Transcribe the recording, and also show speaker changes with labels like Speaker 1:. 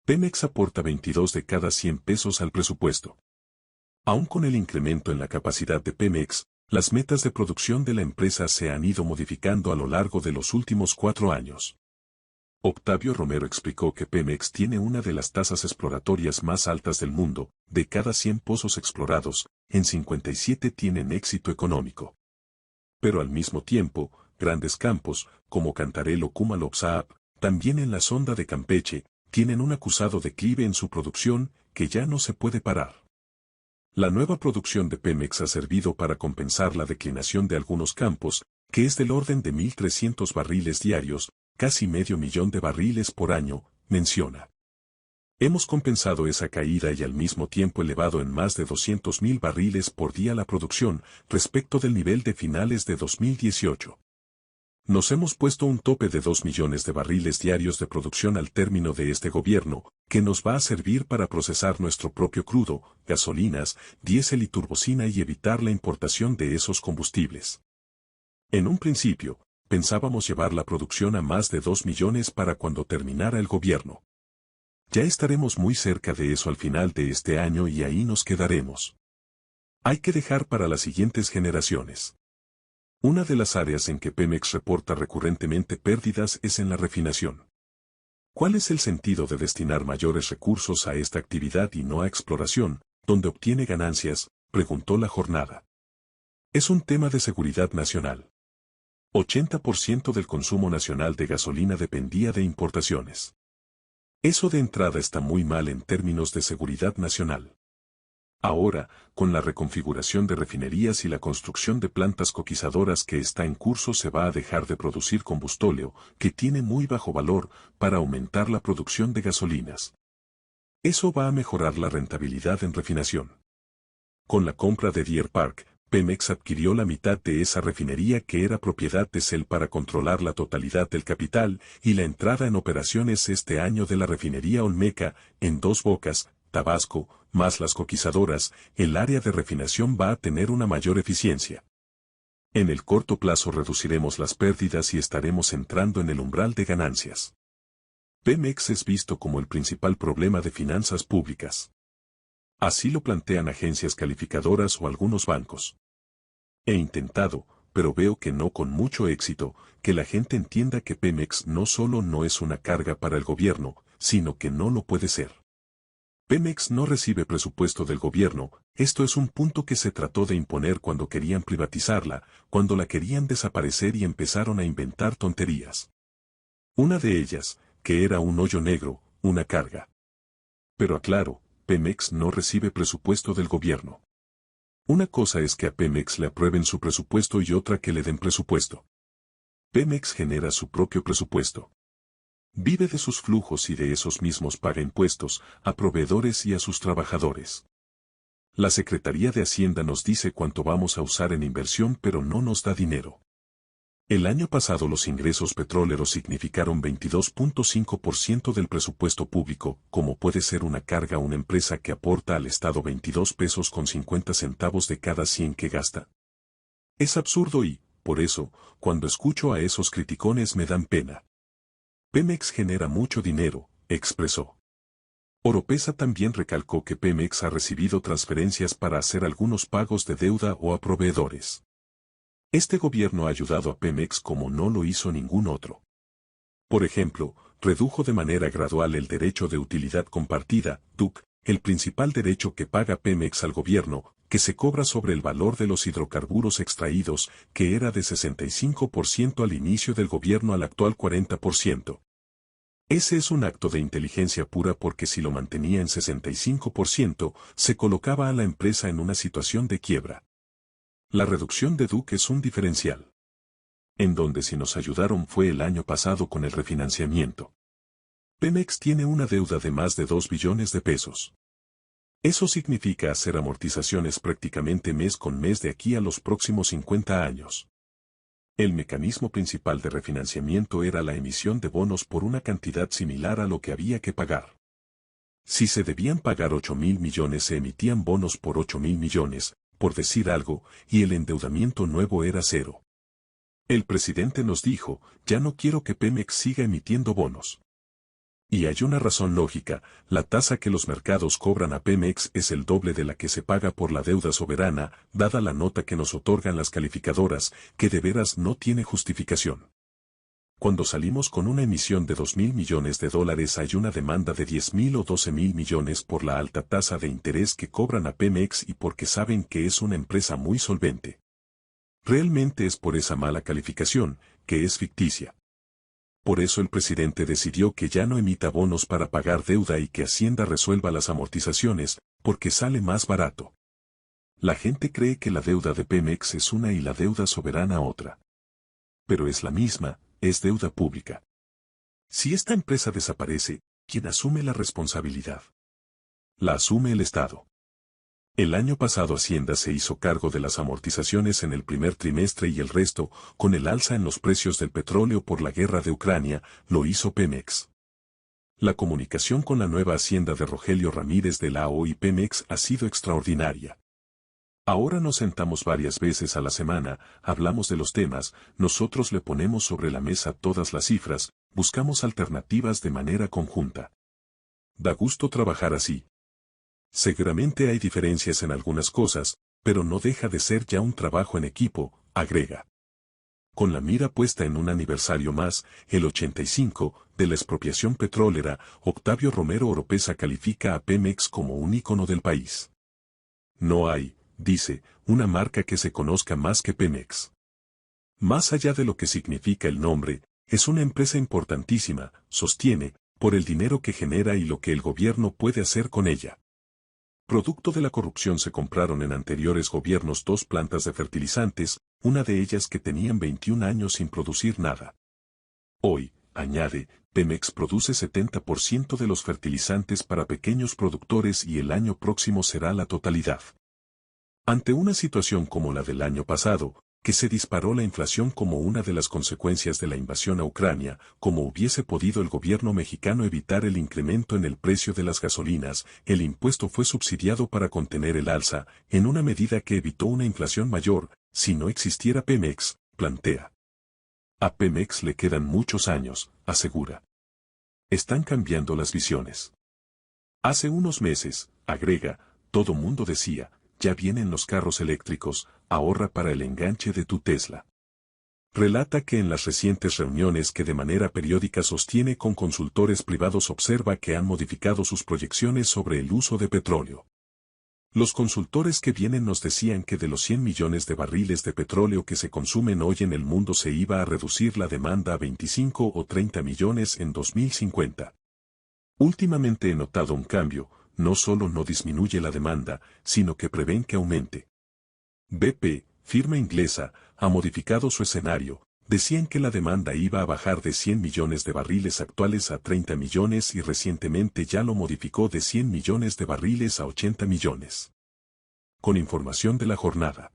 Speaker 1: Pemex aporta 22 de cada 100 pesos al presupuesto. Aún con el incremento en la capacidad de Pemex, las metas de producción de la empresa se han ido modificando a lo largo de los últimos 4 años. Octavio Romero explicó que Pemex tiene una de las tasas exploratorias más altas del mundo. De cada 100 pozos explorados, en 57 tienen éxito económico. Pero al mismo tiempo, grandes campos, como Cantarell o Cumalopsaap, también en la sonda de Campeche, tienen un acusado declive en su producción que ya no se puede parar. La nueva producción de Pemex ha servido para compensar la declinación de algunos campos, que es del orden de 1.300 barriles diarios, casi medio millón de barriles por año, menciona. Hemos compensado esa caída y al mismo tiempo elevado en más de 200.000 barriles por día la producción respecto del nivel de finales de 2018. Nos hemos puesto un tope de 2 millones de barriles diarios de producción al término de este gobierno, que nos va a servir para procesar nuestro propio crudo, gasolinas, diésel y turbocina y evitar la importación de esos combustibles. En un principio, pensábamos llevar la producción a más de 2 millones para cuando terminara el gobierno. Ya estaremos muy cerca de eso al final de este año y ahí nos quedaremos. Hay que dejar para las siguientes generaciones. Una de las áreas en que Pemex reporta recurrentemente pérdidas es en la refinación. ¿Cuál es el sentido de destinar mayores recursos a esta actividad y no a exploración, donde obtiene ganancias?, preguntó La Jornada. Es un tema de seguridad nacional. 80% del consumo nacional de gasolina dependía de importaciones. Eso de entrada está muy mal en términos de seguridad nacional. Ahora, con la reconfiguración de refinerías y la construcción de plantas coquizadoras que está en curso, se va a dejar de producir combustóleo, que tiene muy bajo valor, para aumentar la producción de gasolinas. Eso va a mejorar la rentabilidad en refinación. Con la compra de Deer Park, Pemex adquirió la mitad de esa refinería que era propiedad de Shell para controlar la totalidad del capital y la entrada en operaciones este año de la refinería Olmeca, en Dos Bocas, Tabasco, más las coquizadoras, el área de refinación va a tener una mayor eficiencia. En el corto plazo reduciremos las pérdidas y estaremos entrando en el umbral de ganancias. Pemex es visto como el principal problema de finanzas públicas. Así lo plantean agencias calificadoras o algunos bancos. He intentado, pero veo que no con mucho éxito, que la gente entienda que Pemex no solo no es una carga para el gobierno, sino que no lo puede ser. Pemex no recibe presupuesto del gobierno, esto es un punto que se trató de imponer cuando querían privatizarla, cuando la querían desaparecer y empezaron a inventar tonterías. Una de ellas, que era un hoyo negro, una carga. Pero aclaro, Pemex no recibe presupuesto del gobierno. Una cosa es que a Pemex le aprueben su presupuesto y otra que le den presupuesto. Pemex genera su propio presupuesto. Vive de sus flujos y de esos mismos paga impuestos a proveedores y a sus trabajadores. La Secretaría de Hacienda nos dice cuánto vamos a usar en inversión pero no nos da dinero. El año pasado los ingresos petroleros significaron 22.5% del presupuesto público. ¿Cómo puede ser una carga a una empresa que aporta al Estado 22 pesos con 50 centavos de cada 100 que gasta? Es absurdo y, por eso, cuando escucho a esos criticones me dan pena. Pemex genera mucho dinero, expresó. Oropesa también recalcó que Pemex ha recibido transferencias para hacer algunos pagos de deuda o a proveedores. Este gobierno ha ayudado a Pemex como no lo hizo ningún otro. Por ejemplo, redujo de manera gradual el derecho de utilidad compartida, DUC, el principal derecho que paga Pemex al gobierno, que se cobra sobre el valor de los hidrocarburos extraídos, que era de 65% al inicio del gobierno al actual 40%. Ese es un acto de inteligencia pura porque si lo mantenía en 65%, se colocaba a la empresa en una situación de quiebra. La reducción de DUC es un diferencial. En donde sí nos ayudaron fue el año pasado con el refinanciamiento. Pemex tiene una deuda de más de 2 billones de pesos. Eso significa hacer amortizaciones prácticamente mes con mes de aquí a los próximos 50 años. El mecanismo principal de refinanciamiento era la emisión de bonos por una cantidad similar a lo que había que pagar. Si se debían pagar 8.000 millones se emitían bonos por 8.000 millones, por decir algo, y el endeudamiento nuevo era cero. El presidente nos dijo, ya no quiero que Pemex siga emitiendo bonos. Y hay una razón lógica, la tasa que los mercados cobran a Pemex es el doble de la que se paga por la deuda soberana, dada la nota que nos otorgan las calificadoras, que de veras no tiene justificación. Cuando salimos con una emisión de 2.000 millones de dólares hay una demanda de 10.000 o 12.000 millones por la alta tasa de interés que cobran a Pemex y porque saben que es una empresa muy solvente. Realmente es por esa mala calificación, que es ficticia. Por eso el presidente decidió que ya no emita bonos para pagar deuda y que Hacienda resuelva las amortizaciones, porque sale más barato. La gente cree que la deuda de Pemex es una y la deuda soberana otra. Pero es la misma, es deuda pública. Si esta empresa desaparece, ¿quién asume la responsabilidad? La asume el Estado. El año pasado Hacienda se hizo cargo de las amortizaciones en el primer trimestre y el resto, con el alza en los precios del petróleo por la guerra de Ucrania, lo hizo Pemex. La comunicación con la nueva Hacienda de Rogelio Ramírez de la AO y Pemex ha sido extraordinaria. Ahora nos sentamos varias veces a la semana, hablamos de los temas, nosotros le ponemos sobre la mesa todas las cifras, buscamos alternativas de manera conjunta. Da gusto trabajar así. Seguramente hay diferencias en algunas cosas, pero no deja de ser ya un trabajo en equipo, agrega. Con la mira puesta en un aniversario más, el 85, de la expropiación petrolera, Octavio Romero Oropesa califica a Pemex como un ícono del país. No hay, dice, una marca que se conozca más que Pemex. Más allá de lo que significa el nombre, es una empresa importantísima, sostiene, por el dinero que genera y lo que el gobierno puede hacer con ella. Producto de la corrupción se compraron en anteriores gobiernos 2 plantas de fertilizantes, una de ellas que tenían 21 años sin producir nada. Hoy, añade, Pemex produce 70% de los fertilizantes para pequeños productores y el año próximo será la totalidad. Ante una situación como la del año pasado, que se disparó la inflación como una de las consecuencias de la invasión a Ucrania, como hubiese podido el gobierno mexicano evitar el incremento en el precio de las gasolinas, el impuesto fue subsidiado para contener el alza, en una medida que evitó una inflación mayor, si no existiera Pemex, plantea. A Pemex le quedan muchos años, asegura. Están cambiando las visiones. Hace unos meses, agrega, todo mundo decía, ya vienen los carros eléctricos, ahorra para el enganche de tu Tesla. Relata que en las recientes reuniones que de manera periódica sostiene con consultores privados observa que han modificado sus proyecciones sobre el uso de petróleo. Los consultores que vienen nos decían que de los 100 millones de barriles de petróleo que se consumen hoy en el mundo se iba a reducir la demanda a 25 o 30 millones en 2050. Últimamente he notado un cambio. No solo no disminuye la demanda, sino que prevén que aumente. BP, firma inglesa, ha modificado su escenario, decían que la demanda iba a bajar de 100 millones de barriles actuales a 30 millones y recientemente ya lo modificó de 100 millones de barriles a 80 millones. Con información de la jornada.